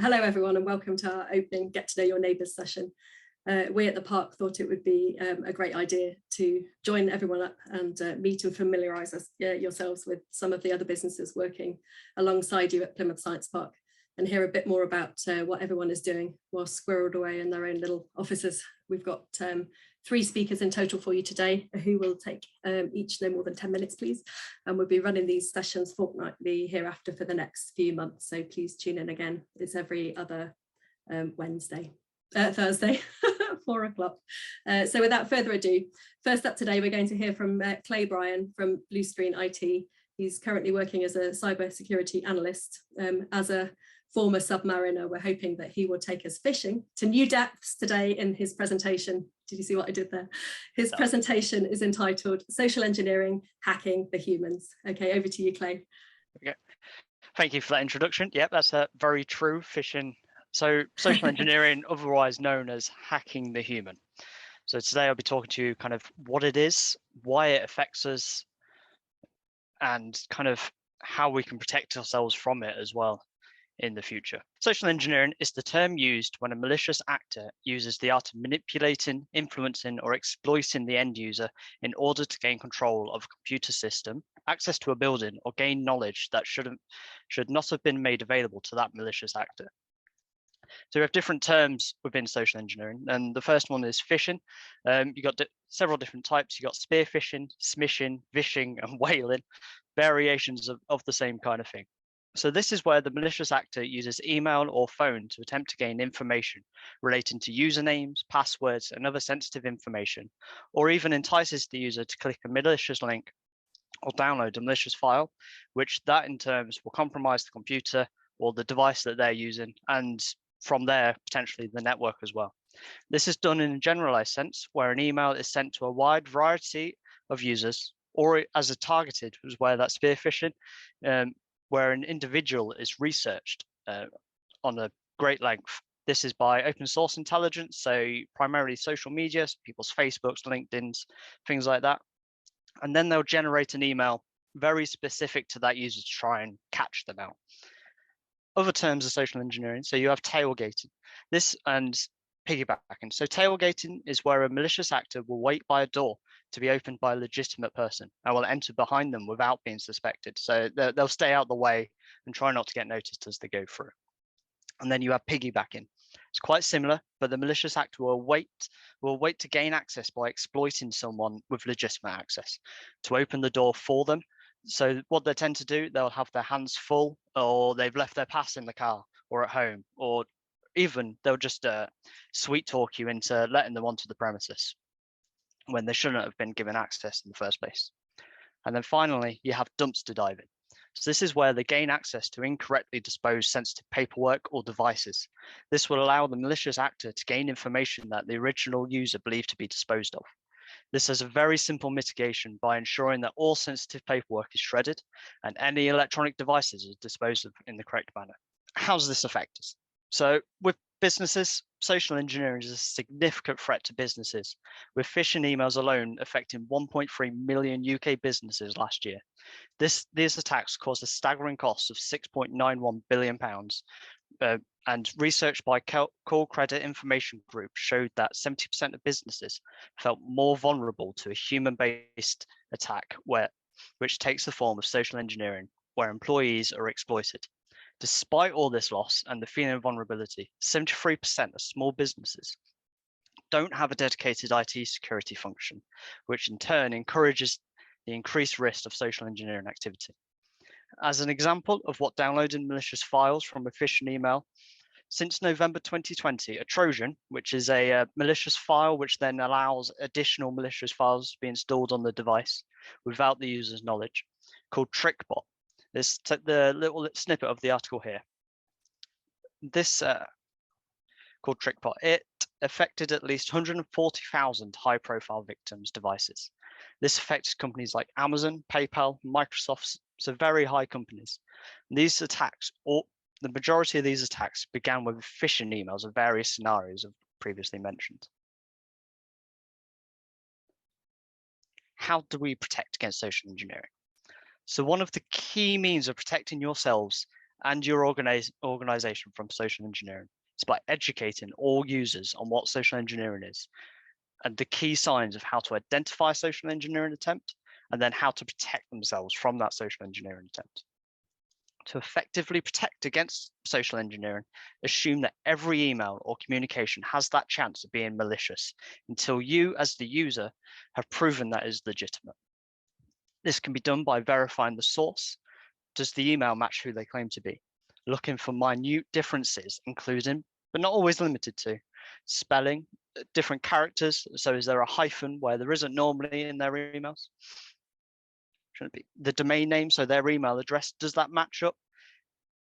Hello everyone and welcome to our opening Get to Know Your Neighbours session. We at the park thought it would be a great idea to join everyone up and meet and familiarise yourselves with some of the other businesses working alongside you at Plymouth Science Park and hear a bit more about what everyone is doing while squirreled away in their own little offices. We've got 3 speakers in total for you today who will take each no more than 10 minutes, please. And we'll be running these sessions fortnightly hereafter for the next few months. So please tune in again. It's every other Thursday, 4 o'clock. So without further ado, first up today, we're going to hear from Clay Bryan from Bluescreen IT. He's currently working as a cybersecurity analyst. As a former submariner, we're hoping that he will take us fishing to new depths today in his presentation. Did you see what I did there? His presentation is entitled Social Engineering, Hacking the Humans. Okay, over to you, Clay. Okay. Thank you for that introduction. Yep, that's very true. Phishing. So social engineering, otherwise known as hacking the human. So today I'll be talking to you kind of what it is, why it affects us, and kind of how we can protect ourselves from it as well in the future. Social engineering is the term used when a malicious actor uses the art of manipulating, influencing, or exploiting the end user in order to gain control of a computer system, access to a building, or gain knowledge that should not have been made available to that malicious actor. So we have different terms within social engineering, and the first one is phishing. You've got several different types. You've got spear phishing, smishing, vishing, and whaling, variations of the same kind of thing. So this is where the malicious actor uses email or phone to attempt to gain information relating to usernames, passwords, and other sensitive information, or even entices the user to click a malicious link or download a malicious file, which that in turn will compromise the computer or the device that they're using, and from there, potentially the network as well. This is done in a generalized sense, where an email is sent to a wide variety of users, or as a targeted, was where that spear phishing, where an individual is researched on a great length. This is by open source intelligence, so primarily social media, people's Facebooks, LinkedIn's, things like that. And then they'll generate an email very specific to that user to try and catch them out. Other terms of social engineering, so you have tailgating, this and piggybacking. So tailgating is where a malicious actor will wait by a door to be opened by a legitimate person and will enter behind them without being suspected. So they'll stay out the way and try not to get noticed as they go through. And then you have piggybacking. It's quite similar, but the malicious actor will wait to gain access by exploiting someone with legitimate access to open the door for them. So what they tend to do, they'll have their hands full, or they've left their pass in the car or at home, or even they'll just sweet talk you into letting them onto the premises when they shouldn't have been given access in the first place. And then finally, you have dumpster diving. So this is where they gain access to incorrectly disposed sensitive paperwork or devices. This will allow the malicious actor to gain information that the original user believed to be disposed of. This has a very simple mitigation by ensuring that all sensitive paperwork is shredded and any electronic devices are disposed of in the correct manner. How does this affect us? So with businesses, social engineering is a significant threat to businesses, with phishing emails alone affecting 1.3 million UK businesses last year. These attacks caused a staggering cost of £6.91 billion, and research by Call Credit Information Group showed that 70% of businesses felt more vulnerable to a human-based attack, which takes the form of social engineering, where employees are exploited. Despite all this loss and the feeling of vulnerability, 73% of small businesses don't have a dedicated IT security function, which in turn encourages the increased risk of social engineering activity. As an example of what downloading malicious files from a phishing email, since November 2020, a Trojan, which is a malicious file which then allows additional malicious files to be installed on the device without the user's knowledge, called TrickBot. This the little snippet of the article here. This called TrickBot, it affected at least 140,000 high-profile victims' devices. This affected companies like Amazon, PayPal, Microsoft, so very high companies. And these attacks, the majority of these attacks began with phishing emails of various scenarios I've previously mentioned. How do we protect against social engineering? So one of the key means of protecting yourselves and your organization from social engineering. It's by educating all users on what social engineering is and the key signs of how to identify a social engineering attempt, and then how to protect themselves from that social engineering attempt. To effectively protect against social engineering, assume that every email or communication has that chance of being malicious until you, as the user, have proven that is legitimate. This can be done by verifying the source. Does the email match who they claim to be? Looking for minute differences, including, but not always limited to, spelling, different characters. So is there a hyphen where there isn't normally in their emails? Shouldn't be. The domain name, so their email address, does that match up?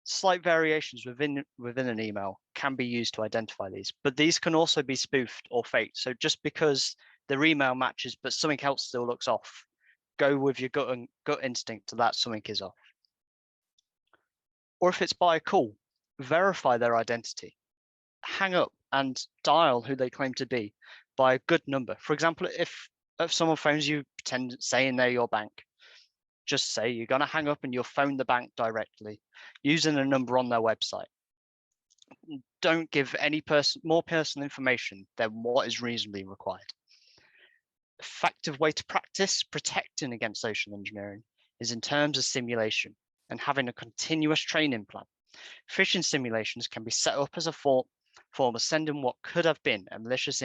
Slight variations within an email can be used to identify these, but these can also be spoofed or faked. So just because their email matches, but something else still looks off, go with your gut instinct that something is off. Or if it's by a call, verify their identity. Hang up and dial who they claim to be by a good number. For example, if someone phones you, saying they're your bank, just say you're going to hang up and you'll phone the bank directly using a number on their website. Don't give any more personal information than what is reasonably required. Effective way to practice protecting against social engineering is in terms of simulation and having a continuous training plan. Phishing simulations can be set up as a form of sending what could have been a malicious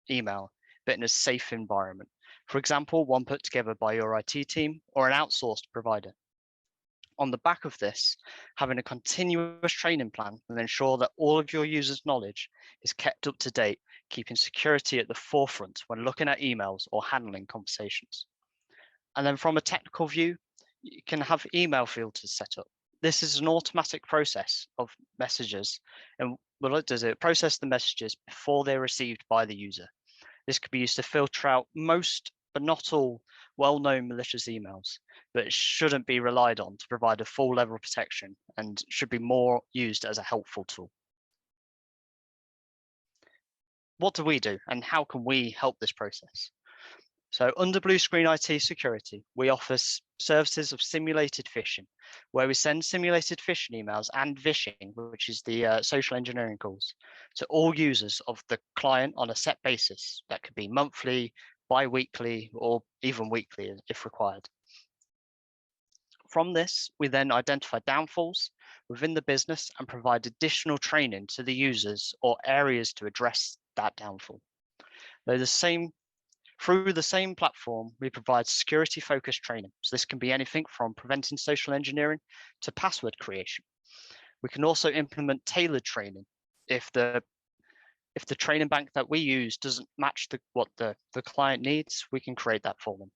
email, but in a safe environment. For example, one put together by your IT team or an outsourced provider. On the back of this, having a continuous training plan will ensure that all of your users' knowledge is kept up to date, keeping security at the forefront when looking at emails or handling conversations. And then from a technical view, you can have email filters set up. This is an automatic process of messages, and what it does, it processes the messages before they're received by the user. This could be used to filter out most, but not all, well-known malicious emails, but it shouldn't be relied on to provide a full level of protection and should be more used as a helpful tool. What do we do and how can we help this process? So under Bluescreen IT security, we offer services of simulated phishing, where we send simulated phishing emails and phishing, which is the social engineering calls, to all users of the client on a set basis. That could be monthly, bi-weekly, or even weekly if required. From this, we then identify downfalls within the business and provide additional training to the users or areas to address that downfall. Through the same platform, we provide security-focused training. So this can be anything from preventing social engineering to password creation. We can also implement tailored training. If the training bank that we use doesn't match what the client needs, we can create that for them.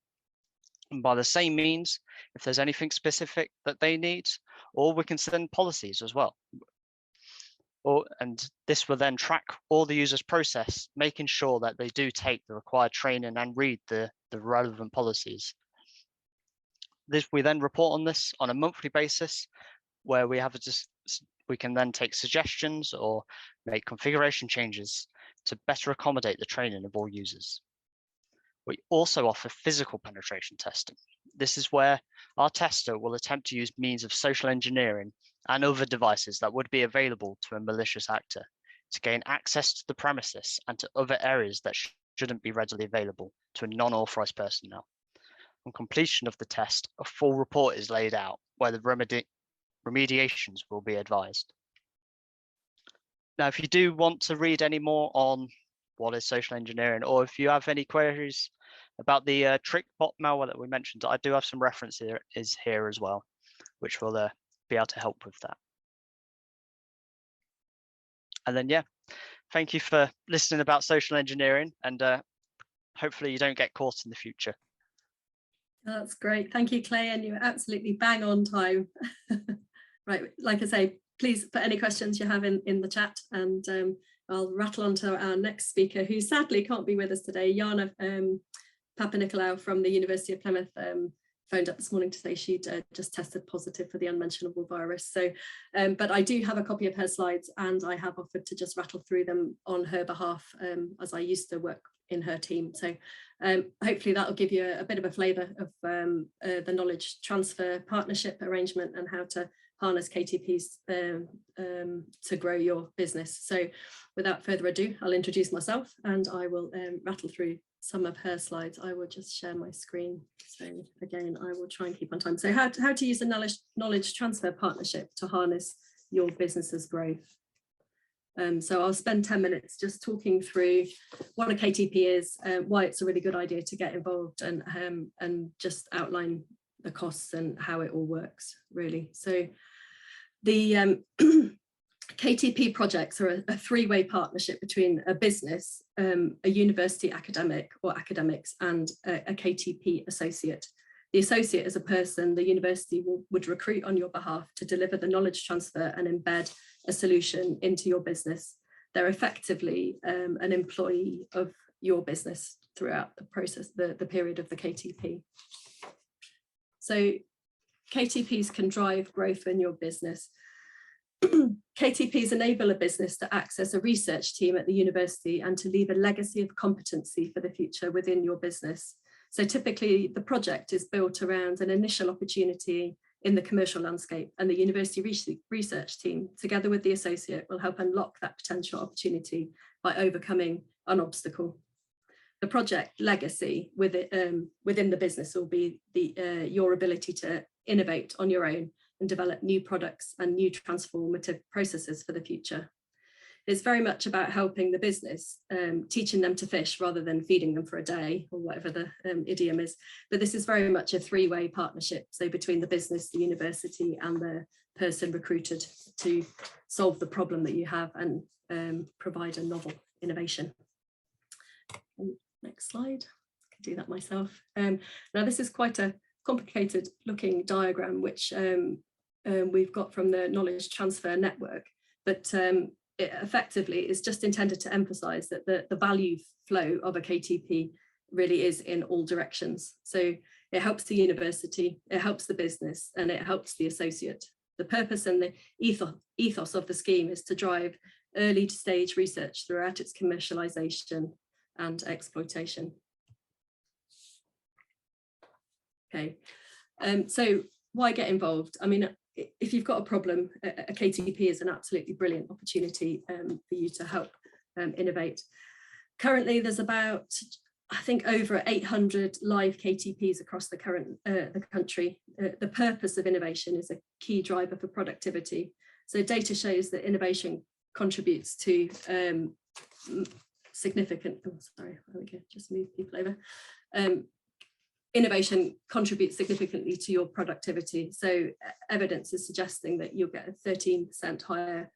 And by the same means, if there's anything specific that they need, or we can send policies as well. And this will then track all the users' process, making sure that they do take the required training and read the relevant policies. We then report on this on a monthly basis, where we can then take suggestions or make configuration changes to better accommodate the training of all users. We also offer physical penetration testing. This is where our tester will attempt to use means of social engineering and other devices that would be available to a malicious actor to gain access to the premises and to other areas that shouldn't be readily available to a non-authorized personnel. On completion of the test, a full report is laid out where the remediations will be advised. Now, if you do want to read any more on what is social engineering, or if you have any queries about the trick bot malware that we mentioned, I do have some references here as well, which will be able to help with that. And then, yeah, thank you for listening about social engineering, and hopefully you don't get caught in the future. That's great. Thank you, Clay, and you're absolutely bang on time. Right, like I say, please put any questions you have in the chat, and I'll rattle on to our next speaker, who sadly can't be with us today. Jana Papanicolaou from the University of Plymouth phoned up this morning to say she'd just tested positive for the unmentionable virus. So, but I do have a copy of her slides, and I have offered to just rattle through them on her behalf, as I used to work in her team. So hopefully that will give you a bit of a flavour of the knowledge transfer partnership arrangement and how to harness KTPs to grow your business. So without further ado, I'll introduce myself and I will rattle through some of her slides. I will just share my screen. So again, I will try and keep on time. So how to use a knowledge transfer partnership to harness your business's growth. So I'll spend 10 minutes just talking through what a KTP is, why it's a really good idea to get involved, and just outline the costs and how it all works, really. So the KTP projects are a three-way partnership between a business, a university academic or academics, and a KTP associate. The associate is a person the university would recruit on your behalf to deliver the knowledge transfer and embed a solution into your business. They're effectively an employee of your business throughout the process, the period of the KTP. So KTPs can drive growth in your business. KTPs enable a business to access a research team at the university and to leave a legacy of competency for the future within your business. So typically the project is built around an initial opportunity in the commercial landscape, and the university research team, together with the associate, will help unlock that potential opportunity by overcoming an obstacle. The project legacy within the business will be your ability to innovate on your own and develop new products and new transformative processes for the future. It's very much about helping the business, teaching them to fish rather than feeding them for a day, or whatever the idiom is. But this is very much a three-way partnership, so between the business, the university, and the person recruited to solve the problem that you have and provide a novel innovation. Next slide. I can do that myself. Now this is quite a complicated looking diagram, which we've got from the knowledge transfer network, but it effectively is just intended to emphasize that the value flow of a KTP really is in all directions. So it helps the university, it helps the business, and it helps the associate. The purpose and the ethos of the scheme is to drive early stage research throughout its commercialization and exploitation. Okay, so why get involved? I mean, if you've got a problem, a KTP is an absolutely brilliant opportunity for you to help innovate. Currently, there's about, I think, over 800 live KTPs across the country. The purpose of innovation is a key driver for productivity. So data shows that innovation contributes to significant, oh, sorry, there we go, just move people over. Innovation contributes significantly to your productivity. So evidence is suggesting that you'll get a 13% higher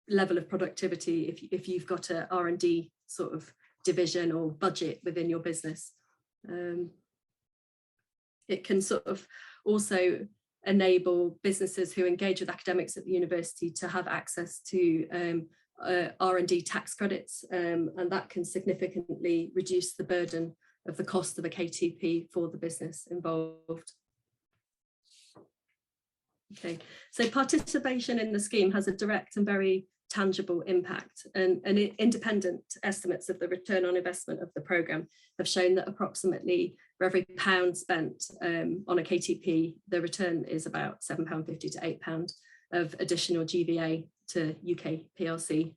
level of productivity if you've got a R&D sort of division or budget within your business. It can sort of also enable businesses who engage with academics at the university to have access to R&D tax credits, and that can significantly reduce the burden of the cost of a KTP for the business involved. Okay, so participation in the scheme has a direct and very tangible impact, and independent estimates of the return on investment of the programme have shown that approximately for every £1 spent on a KTP, the return is about £7.50 to £8 of additional GVA to UK PLC.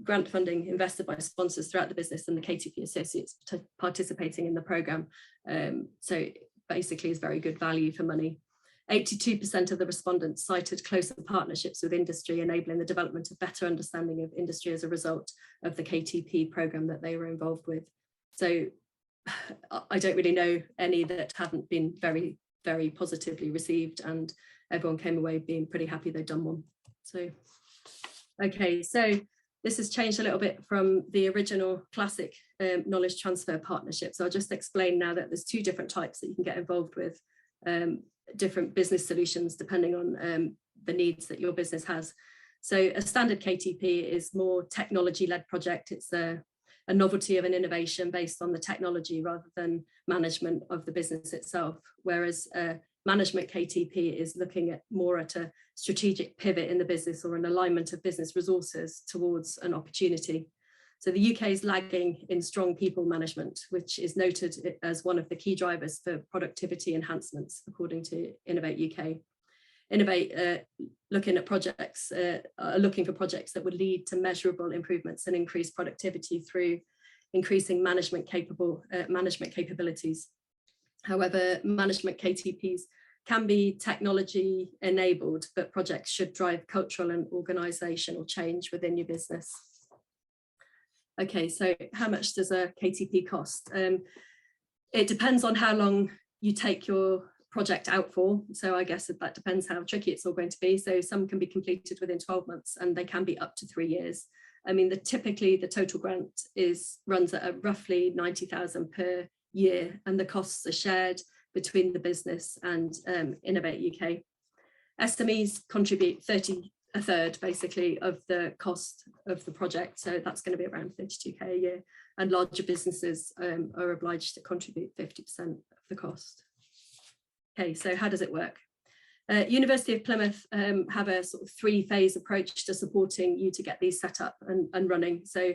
Grant funding invested by sponsors throughout the business and the KTP associates participating in the programme. So basically is very good value for money. 82% of the respondents cited closer partnerships with industry, enabling the development of better understanding of industry as a result of the KTP programme that they were involved with. So I don't really know any that haven't been very, very positively received, and everyone came away being pretty happy they'd done one. So, okay, so this has changed a little bit from the original classic knowledge transfer partnership. So I'll just explain now that there's two different types that you can get involved with, different business solutions depending on the needs that your business has. So a standard KTP is more technology-led project. It's a novelty of an innovation based on the technology rather than management of the business itself, whereas management KTP is looking at more at a strategic pivot in the business or an alignment of business resources towards an opportunity. So the UK is lagging in strong people management, which is noted as one of the key drivers for productivity enhancements, according to Innovate UK. Innovate, looking at projects, looking for projects that would lead to measurable improvements and increase productivity through increasing management capabilities. However, management KTPs can be technology enabled, but projects should drive cultural and organizational change within your business. Okay, so how much does a KTP cost? It depends on how long you take your project out for. So I guess that depends how tricky it's all going to be. So some can be completed within 12 months and they can be up to 3 years. I mean, typically the total grant runs at roughly 90,000 per year, and the costs are shared between the business and Innovate UK. SMEs contribute a third basically of the cost of the project, so that's going to be around 32k a year, and larger businesses are obliged to contribute 50% of the cost. Okay, so how does it work? University of Plymouth have a sort of 3-phase approach to supporting you to get these set up and running. So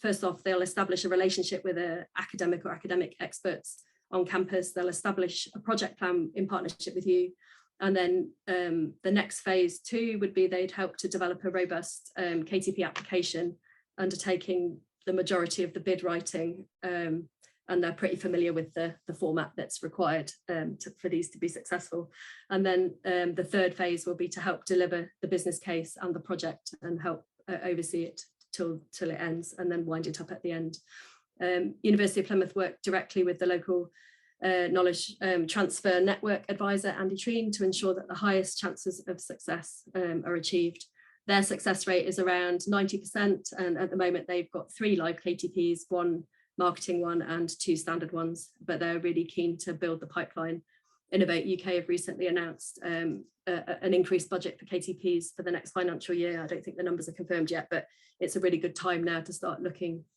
first off, they'll establish a relationship with an academic or academic experts on campus. They'll establish a project plan in partnership with you. And then the next phase 2 would be they'd help to develop a robust KTP application, undertaking the majority of the bid writing, and they're pretty familiar with the format that's required for these to be successful. And then the third phase will be to help deliver the business case and the project and help oversee it till it ends, and then wind it up at the end. University of Plymouth work directly with the local knowledge transfer network advisor, Andy Treen, to ensure that the highest chances of success are achieved. Their success rate is around 90%, and at the moment they've got 3 live KTPs, 1 marketing one and 2 standard ones, but they're really keen to build the pipeline. Innovate UK have recently announced an increased budget for KTPs for the next financial year. I don't think the numbers are confirmed yet, but it's a really good time now to start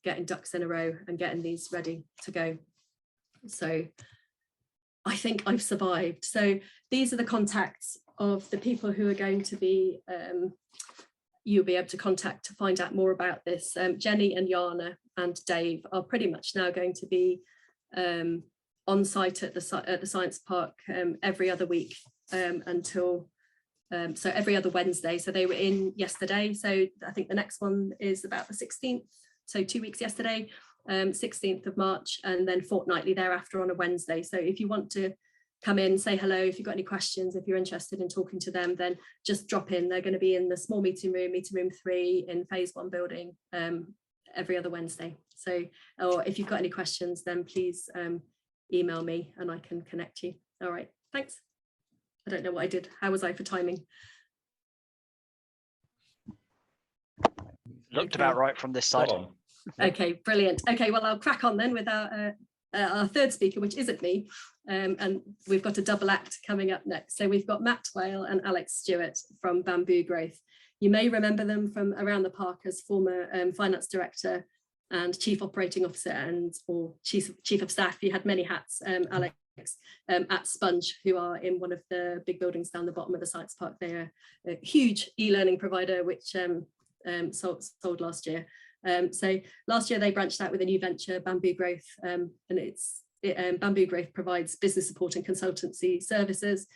getting ducks in a row and getting these ready to go. So I think I've survived. So these are the contacts of the people who are going to be, you'll be able to contact to find out more about this. Jenny and Jana and Dave are pretty much now going to be on site at the Science Park every other week until, so every other Wednesday. So they were in yesterday. So I think the next one is about the 16th. So 2 weeks yesterday, 16th of March, and then fortnightly thereafter on a Wednesday. So if you want to come in, say hello, if you've got any questions, if you're interested in talking to them, then just drop in. They're going to be in the small meeting room 3 in phase 1 building every other Wednesday. So, or if you've got any questions, then please email me and I can connect you. All right, thanks. I don't know what I did. How was I for timing? Looked about right from this side. Okay, brilliant. Okay, well, I'll crack on then with our third speaker, which isn't me. And we've got a double act coming up next. So we've got Matt Whale and Alex Stewart from Bamboo Growth. You may remember them from around the park as former finance director and chief operating officer or chief of staff. You had many hats, Alex, at Sponge, who are in one of the big buildings down the bottom of the Science Park. They are a huge e-learning provider, which sold last year. So last year they branched out with a new venture, Bamboo Growth, and Bamboo Growth provides business support and consultancy services,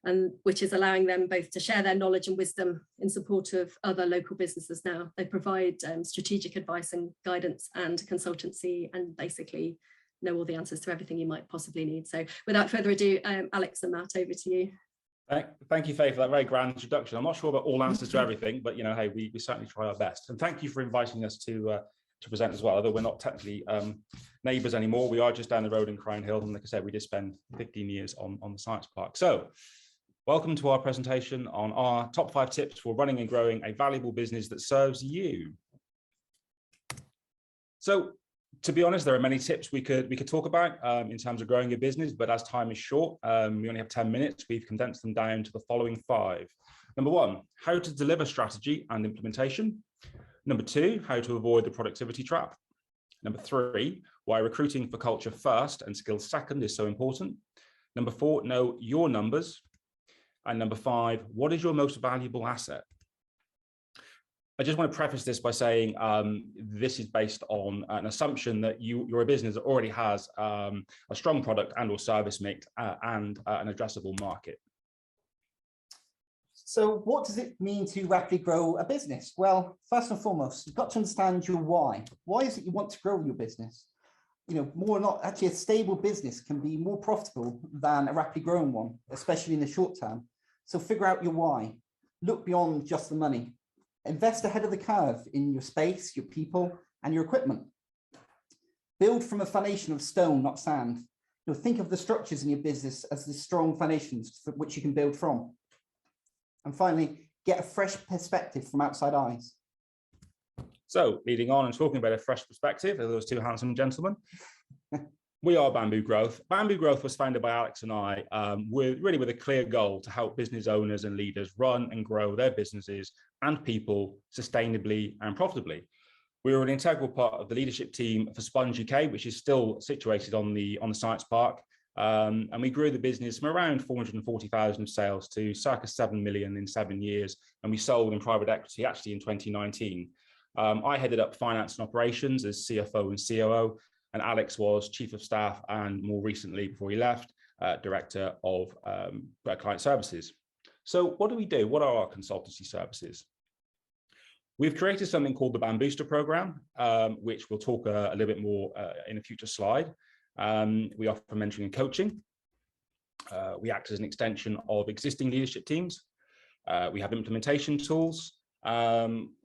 and which is allowing them both to share their knowledge and wisdom in support of other local businesses now. They provide strategic advice and guidance and consultancy, and basically know all the answers to everything you might possibly need. So without further ado, Alex and Matt, over to you. Thank you, Faye, for that very grand introduction. I'm not sure about all answers to everything, but you know, hey, we certainly try our best. And thank you for inviting us to present as well. Although we're not technically neighbours anymore, we are just down the road in Crown Hill, and like I said, we did spend 15 years on the Science Park. So, welcome to our presentation on our top 5 tips for running and growing a valuable business that serves you. So, to be honest, there are many tips we could talk about in terms of growing your business, but as time is short, we only have 10 minutes. We've condensed them down to the following 5. Number 1, how to deliver strategy and implementation. Number 2, how to avoid the productivity trap. Number 3, why recruiting for culture first and skills second is so important. Number 4, know your numbers. And number 5, what is your most valuable asset? I just want to preface this by saying this is based on an assumption that you're a business that already has a strong product and or service mix and an addressable market. So what does it mean to rapidly grow a business? Well, first and foremost, you've got to understand your why. Why is it you want to grow your business? You know, more or not, actually a stable business can be more profitable than a rapidly growing one, especially in the short term. So figure out your why. Look beyond just the money. Invest ahead of the curve in your space, your people, and your equipment. Build from a foundation of stone, not sand. You know, think of the structures in your business as the strong foundations for which you can build from. And finally, get a fresh perspective from outside eyes. So leading on and talking about a fresh perspective, of those two handsome gentlemen, we are Bamboo Growth. Bamboo Growth was founded by Alex and I with a clear goal to help business owners and leaders run and grow their businesses and people sustainably and profitably. We were an integral part of the leadership team for Sponge UK, which is still situated on the Science Park. And we grew the business from around 440,000 of sales to circa 7 million in 7 years. And we sold in private equity actually in 2019. I headed up finance and operations as CFO and COO, and Alex was chief of staff and more recently, before he left, director of client services. So what do we do? What are our consultancy services? We've created something called the Bambooster program, which we'll talk a little bit more in a future slide. We offer mentoring and coaching. We act as an extension of existing leadership teams. We have implementation tools. We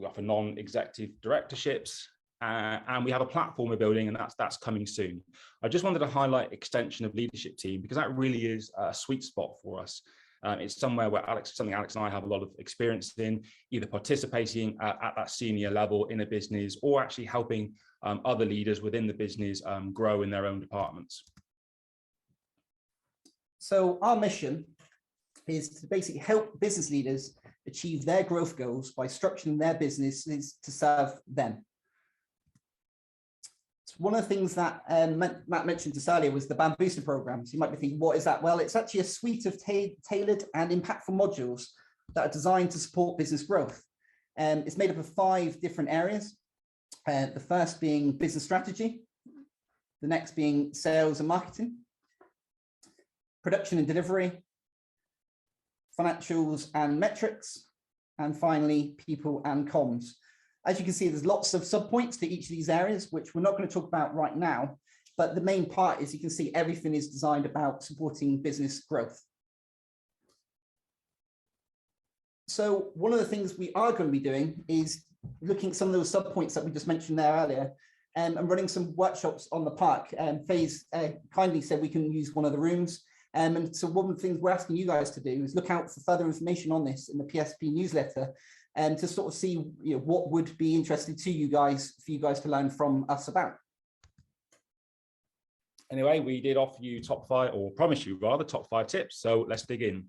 offer non-executive directorships, and we have a platform we're building, and that's coming soon. I just wanted to highlight extension of leadership team because that really is a sweet spot for us. It's somewhere where something Alex and I have a lot of experience in, either participating at that senior level in a business or actually helping other leaders within the business grow in their own departments. So our mission is to basically help business leaders achieve their growth goals by structuring their businesses to serve them. So one of the things that Matt mentioned just earlier was the Bambooster program. So you might be thinking, what is that? Well, it's actually a suite of tailored and impactful modules that are designed to support business growth. It's made up of 5 different areas. The first being business strategy, the next being sales and marketing, production and delivery, financials and metrics, and finally, people and comms. As you can see, there's lots of subpoints to each of these areas, which we're not going to talk about right now, but the main part is you can see everything is designed about supporting business growth. So one of the things we are going to be doing is looking at some of those subpoints that we just mentioned there earlier, and running some workshops on the park. Faye's kindly said we can use one of the rooms. And so one of the things we're asking you guys to do is look out for further information on this in the PSP newsletter, and to sort of see what would be interesting to you guys, for you guys to learn from us about. Anyway, we did offer you top 5, or promise you rather, top 5 tips. So let's dig in.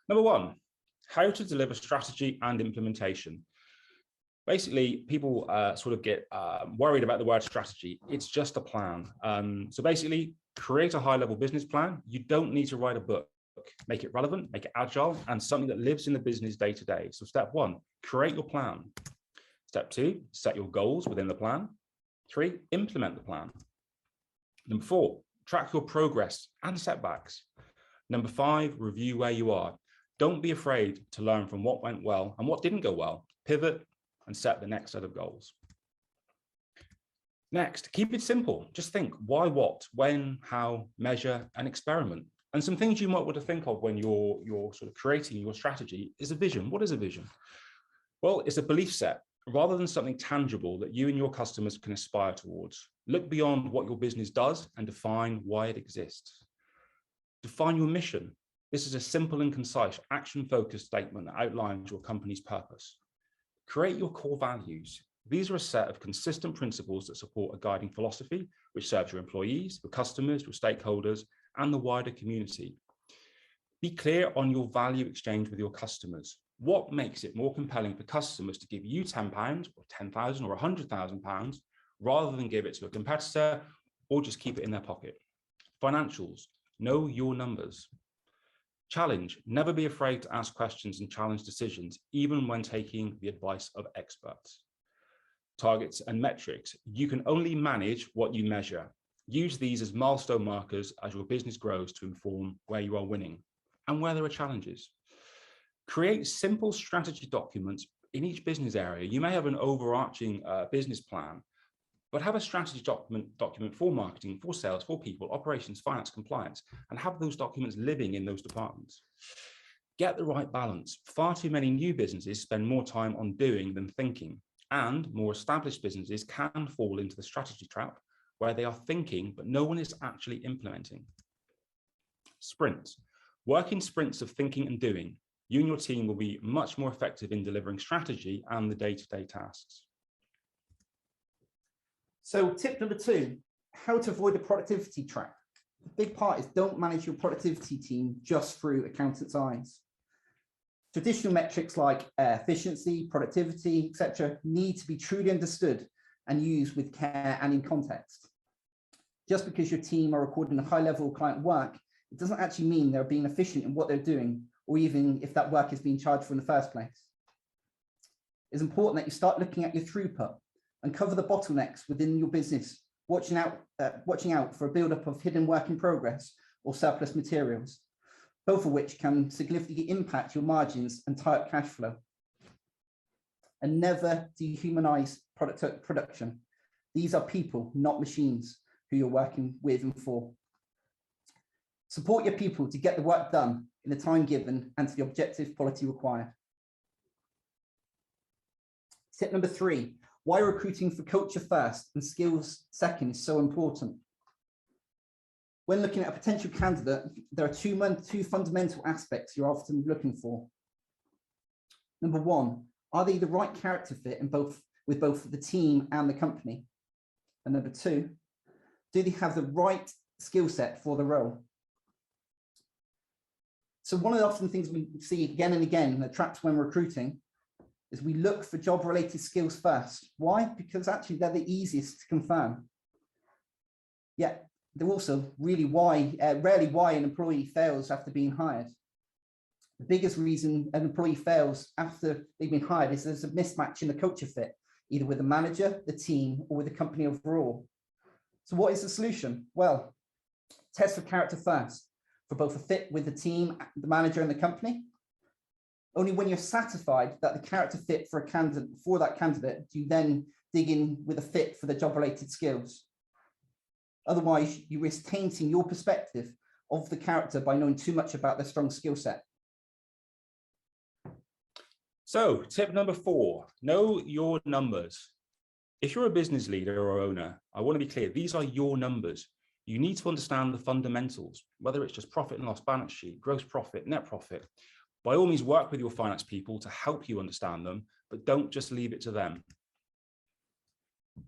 Number 1, how to deliver strategy and implementation. Basically, people sort of get worried about the word strategy. It's just a plan. So basically, create a high-level business plan. You don't need to write a book. Make it relevant, make it agile, and something that lives in the business day to day. So step 1, create your plan. Step 2, set your goals within the plan. 3, implement the plan. Number 4, track your progress and setbacks. Number 5, review where you are. Don't be afraid to learn from what went well and what didn't go well. Pivot and set the next set of goals. Next, keep it simple. Just think why, what, when, how, measure, and experiment. And some things you might want to think of when you're sort of creating your strategy is a vision. What is a vision? Well, it's a belief set rather than something tangible that you and your customers can aspire towards. Look beyond what your business does and define why it exists. Define your mission. This is a simple and concise, action-focused statement that outlines your company's purpose. Create your core values. These are a set of consistent principles that support a guiding philosophy, which serves your employees, your customers, your stakeholders, and the wider community. Be clear on your value exchange with your customers. What makes it more compelling for customers to give you £10 or 10,000 or £100,000 rather than give it to a competitor or just keep it in their pocket? Financials, know your numbers. Challenge, never be afraid to ask questions and challenge decisions, even when taking the advice of experts. Targets and metrics, you can only manage what you measure. Use these as milestone markers as your business grows to inform where you are winning and where there are challenges. Create simple strategy documents in each business area. You may have an overarching business plan, but have a strategy document for marketing, for sales, for people, operations, finance, compliance, and have those documents living in those departments. Get the right balance. Far too many new businesses spend more time on doing than thinking, and more established businesses can fall into the strategy trap where they are thinking, but no one is actually implementing. Sprints. Work in sprints of thinking and doing. You and your team will be much more effective in delivering strategy and the day-to-day tasks. So tip number 2, how to avoid the productivity trap. The big part is don't manage your productivity team just through accountants' eyes. Traditional metrics like efficiency, productivity, etc., need to be truly understood and used with care and in context. Just because your team are recording a high level of client work, it doesn't actually mean they're being efficient in what they're doing, or even if that work is being charged for in the first place. It's important that you start looking at your throughput and cover the bottlenecks within your business, watching out for a buildup of hidden work in progress or surplus materials, both of which can significantly impact your margins and tie up cash flow. And never dehumanize production. These are people, not machines, who you're working with and for. Support your people to get the work done in the time given and to the objective quality required. Tip number 3, why recruiting for culture first and skills second is so important. When looking at a potential candidate, there are two fundamental aspects you're often looking for. Number 1, are they the right character fit with both the team and the company? And number 2, do they have the right skill set for the role? So one of the often things we see again and again that traps when recruiting is we look for job-related skills first. Why? Because actually they're the easiest to confirm. Yet they're also really rarely why an employee fails after being hired. The biggest reason an employee fails after they've been hired is there's a mismatch in the culture fit, either with the manager, the team, or with the company overall. So what is the solution? Well, test for character first, for both a fit with the team, the manager, and the company. Only when you're satisfied that the character fit for that candidate, do you then dig in with a fit for the job-related skills. Otherwise, you risk tainting your perspective of the character by knowing too much about their strong skill set. So tip number 4, know your numbers. If you're a business leader or owner, I want to be clear, these are your numbers. You need to understand the fundamentals, whether it's just profit and loss, balance sheet, gross profit, net profit. By all means, work with your finance people to help you understand them, but don't just leave it to them.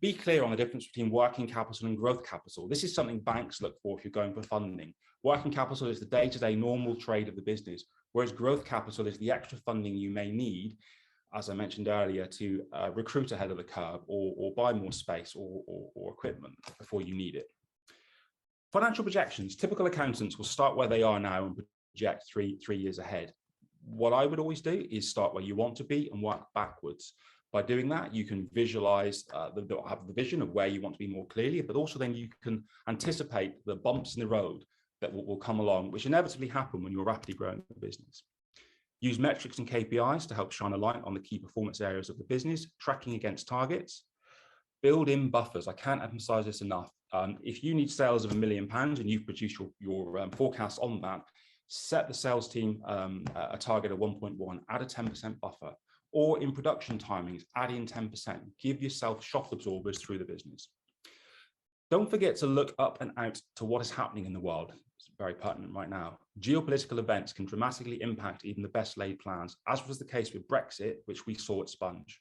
Be clear on the difference between working capital and growth capital. This is something banks look for if you're going for funding. Working capital is the day-to-day normal trade of the business, whereas growth capital is the extra funding you may need, as I mentioned earlier, to recruit ahead of the curve or buy more space or equipment before you need it. Financial projections. Typical accountants will start where they are now and project three years ahead. What I would always do is start where you want to be and work backwards. By doing that, you can visualize, have the vision of where you want to be more clearly, but also then you can anticipate the bumps in the road that will come along, which inevitably happen when you're rapidly growing a business. Use metrics and KPIs to help shine a light on the key performance areas of the business, tracking against targets. Build in buffers. I can't emphasize this enough. If you need sales of £1 million and you've produced your forecast on that, set the sales team a target of 1.1, add a 10% buffer, or in production timings, add in 10%. Give yourself shock absorbers through the business. Don't forget to look up and out to what is happening in the world. It's very pertinent right now. Geopolitical events can dramatically impact even the best laid plans, as was the case with Brexit, which we saw at Sponge.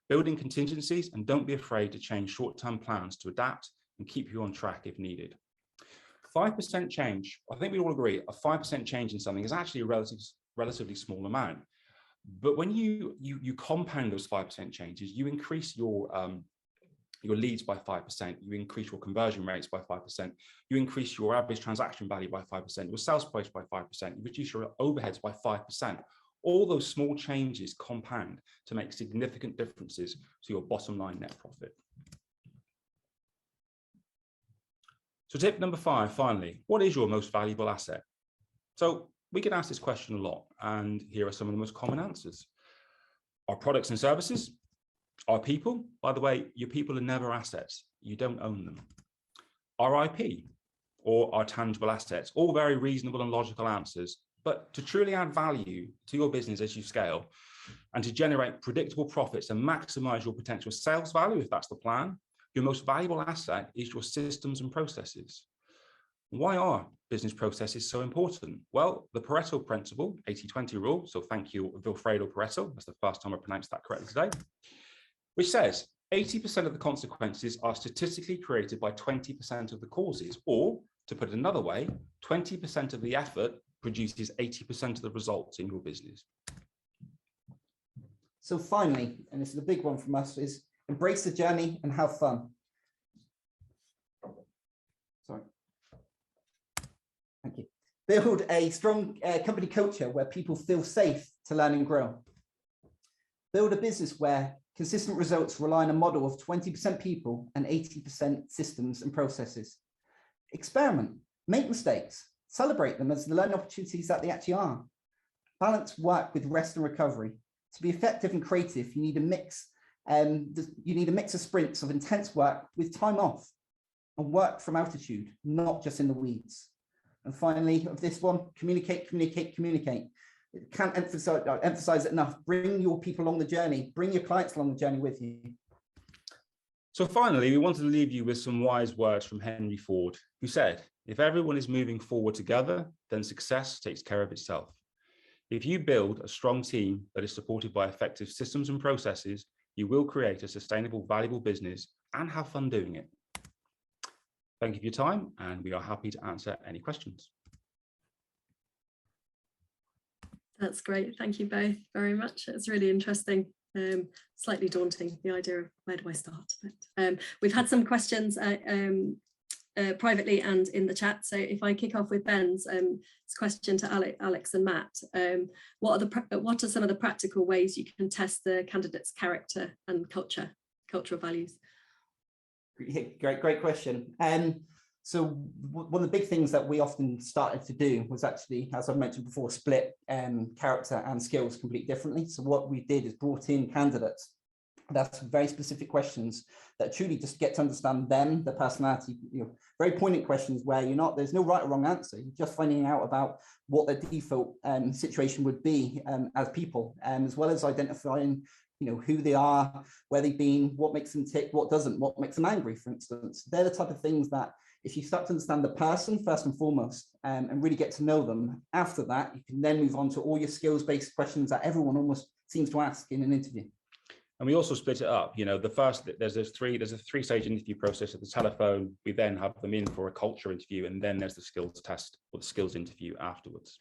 Build in contingencies and don't be afraid to change short-term plans to adapt and keep you on track if needed. 5% change, I think we all agree, a 5% change in something is actually a relatively small amount. But when you compound those 5% changes, you increase your leads by 5%, you increase your conversion rates by 5%, you increase your average transaction value by 5%, your sales price by 5%, you reduce your overheads by 5%. All those small changes compound to make significant differences to your bottom line net profit. So tip number 5, finally, what is your most valuable asset? So we get asked this question a lot, and here are some of the most common answers. Our products and services, our people, by the way, your people are never assets, you don't own them. Our IP, or our tangible assets, all very reasonable and logical answers, but to truly add value to your business as you scale, and to generate predictable profits and maximize your potential sales value, if that's the plan, your most valuable asset is your systems and processes. Why are business processes so important? Well, the Pareto principle, 80-20 rule, so thank you, Vilfredo Pareto, that's the first time I pronounced that correctly today, which says 80% of the consequences are statistically created by 20% of the causes, or to put it another way, 20% of the effort produces 80% of the results in your business. So finally, and this is a big one from us, is embrace the journey and have fun. Sorry. Thank you. Build a strong company culture where people feel safe to learn and grow. Build a business where consistent results rely on a model of 20% people and 80% systems and processes. Experiment, make mistakes, celebrate them as the learning opportunities that they actually are. Balance work with rest and recovery. To be effective and creative, you need a mix. You need a mix of sprints of intense work with time off, and work from altitude, not just in the weeds. And finally, of this one, communicate, communicate, communicate. Can't emphasize it enough. Bring your people along the journey. Bring your clients along the journey with you. So finally, we wanted to leave you with some wise words from Henry Ford, who said, if everyone is moving forward together, then success takes care of itself. If you build a strong team that is supported by effective systems and processes, you will create a sustainable, valuable business and have fun doing it. Thank you for your time, and we are happy to answer any questions. That's great. Thank you both very much. It's really interesting. Slightly daunting, the idea of where do I start? But, we've had some questions privately and in the chat. So if I kick off with Ben's question to Alex and Matt, what are some of the practical ways you can test the candidate's character and cultural values? Great question. So one of the big things that we often started to do was actually, as I mentioned before, split character and skills completely differently. So what we did is brought in candidates. That's very specific questions that truly just get to understand them, their personality, very poignant questions where there's no right or wrong answer. You're just finding out about what their default situation would be as people, as well as identifying who they are, where they've been, what makes them tick, what doesn't, what makes them angry, for instance. They're the type of things that if you start to understand the person first and foremost, and really get to know them, after that, you can then move on to all your skills-based questions that everyone almost seems to ask in an interview. And we also split it up. The first, there's a three-stage interview process at the telephone. We then have them in for a culture interview, and then there's the skills test or the skills interview afterwards.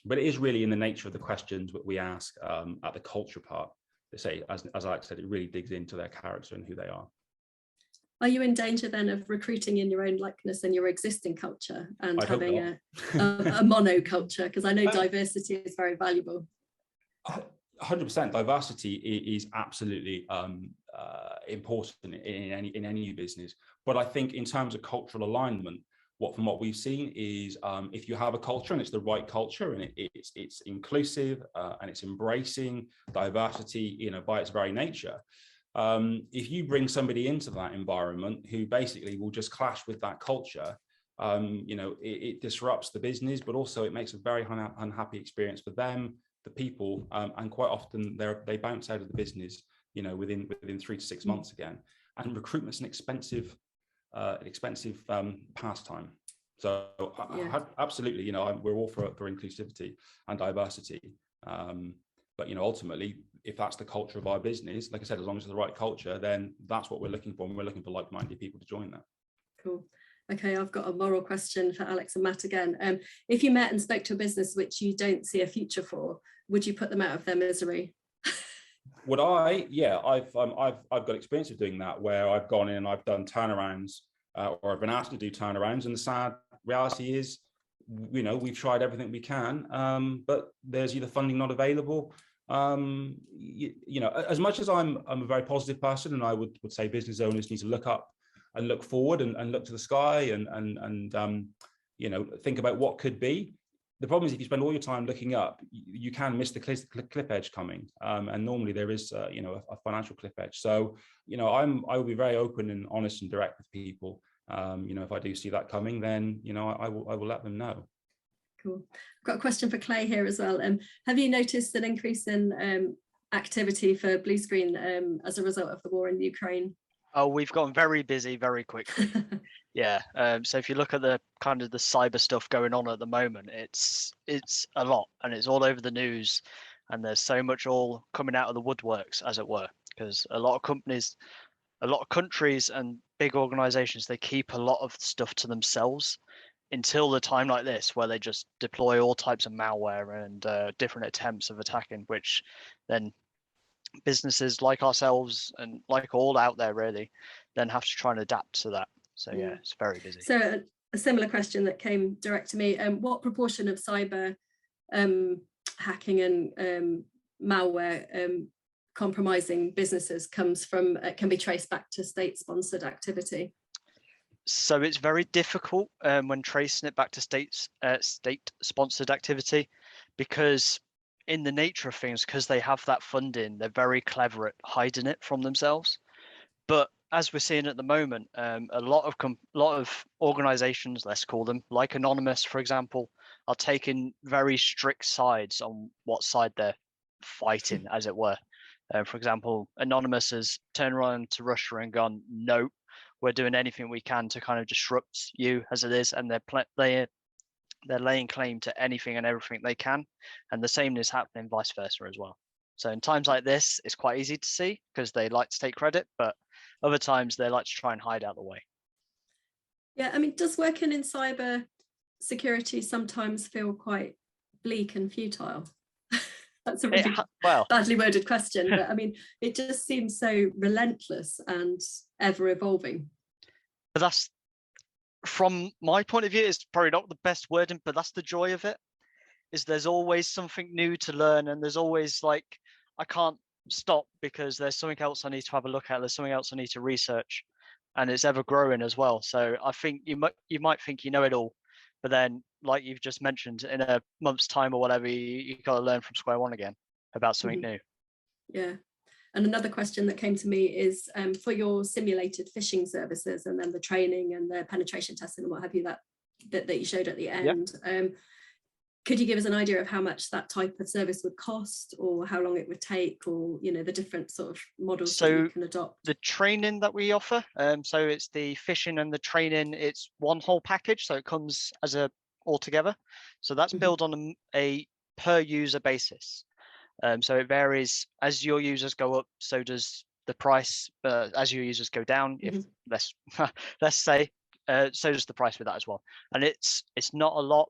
But it is really in the nature of the questions that we ask at the culture part. They say, as Alex said, it really digs into their character and who they are. Are you in danger then of recruiting in your own likeness and your existing culture and having a monoculture? Because I know diversity is very valuable. 100%. Diversity is absolutely important in any business. But I think in terms of cultural alignment, from what we've seen is if you have a culture and it's the right culture and it's inclusive and it's embracing diversity, by its very nature. If you bring somebody into that environment who basically will just clash with that culture, it disrupts the business, but also it makes a very unhappy experience for them, the people, and quite often they bounce out of the business, within 3 to 6 months again. And recruitment's an expensive pastime. So absolutely, we're all for inclusivity and diversity. But ultimately, if that's the culture of our business, like I said, as long as it's the right culture, then that's what we're looking for, and we're looking for like-minded people to join that. Cool. Okay, I've got a moral question for Alex and Matt again. If you met and spoke to a business which you don't see a future for, would you put them out of their misery? Would I? Yeah, I've got experience of doing that, where I've gone in and I've done turnarounds, or I've been asked to do turnarounds, and the sad reality is, we've tried everything we can, but there's either funding not available. As much as I'm a very positive person, and I would say business owners need to look up and look forward and look to the sky and think about what could be. the problem is if you spend all your time looking up, you can miss the clip edge coming, and normally there is a financial clip edge. So I will be very open and honest and direct with people. If I do see that coming, then I will let them know. Cool. I've got a question for Clay here as well. Have you noticed an increase in activity for Bluescreen as a result of the war in Ukraine? Oh, we've gotten very busy very quickly. Yeah. So if you look at the kind of the cyber stuff going on at the moment, it's a lot, and it's all over the news, and there's so much all coming out of the woodworks, as it were, because a lot of companies, a lot of countries and big organizations, they keep a lot of stuff to themselves until the time like this, where they just deploy all types of malware and different attempts of attacking, which then businesses like ourselves and like all out there really then have to try and adapt to that. So yeah, it's very busy. So a similar question that came direct to me, what proportion of cyber hacking and malware compromising businesses comes from, can be traced back to state-sponsored activity? So it's very difficult when tracing it back to state-sponsored activity, because in the nature of things, because they have that funding, they're very clever at hiding it from themselves. But as we're seeing at the moment, a lot of organizations, let's call them, like Anonymous, for example, are taking very strict sides on what side they're fighting, as it were. For example, Anonymous has turned around to Russia and gone, no, we're doing anything we can to kind of disrupt you as it is, and they're laying claim to anything and everything they can, and the same is happening vice versa as well. So in times like this, it's quite easy to see because they like to take credit, but other times they like to try and hide out the way. Yeah, I mean, does working in cyber security sometimes feel quite bleak and futile? That's a really badly worded question, but I mean, it just seems so relentless and ever evolving. But that's, from my point of view, it's probably not the best wording, but that's the joy of it, is there's always something new to learn, and there's always like, I can't stop because there's something else I need to have a look at, there's something else I need to research, and it's ever growing as well. So I think you might think you know it all, but then, like you've just mentioned, in a month's time or whatever, you got to learn from square one again about something new. Yeah. And another question that came to me is for your simulated phishing services, and then the training and the penetration testing and what have you, that you showed at the end. Yeah. Could you give us an idea of how much that type of service would cost, or how long it would take, or the different sort of models that you can adopt? The training that we offer, so it's the phishing and the training, it's one whole package, so it comes as a altogether. So that's built on a per user basis. So it varies as your users go up, so does the price. As your users go down, if let's say, so does the price with that as well. And it's not a lot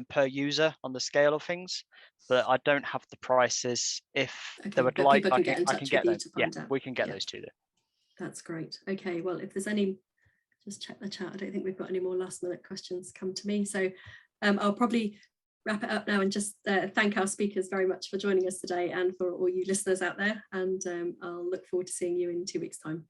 per user on the scale of things, but I don't have the prices. If they would like, I can get them. Yeah, we can get those to them. That's great. Okay, well, if there's any, just check the chat. I don't think we've got any more last minute questions come to me. So I'll probably wrap it up now and just thank our speakers very much for joining us today, and for all you listeners out there. And I'll look forward to seeing you in 2 weeks' time.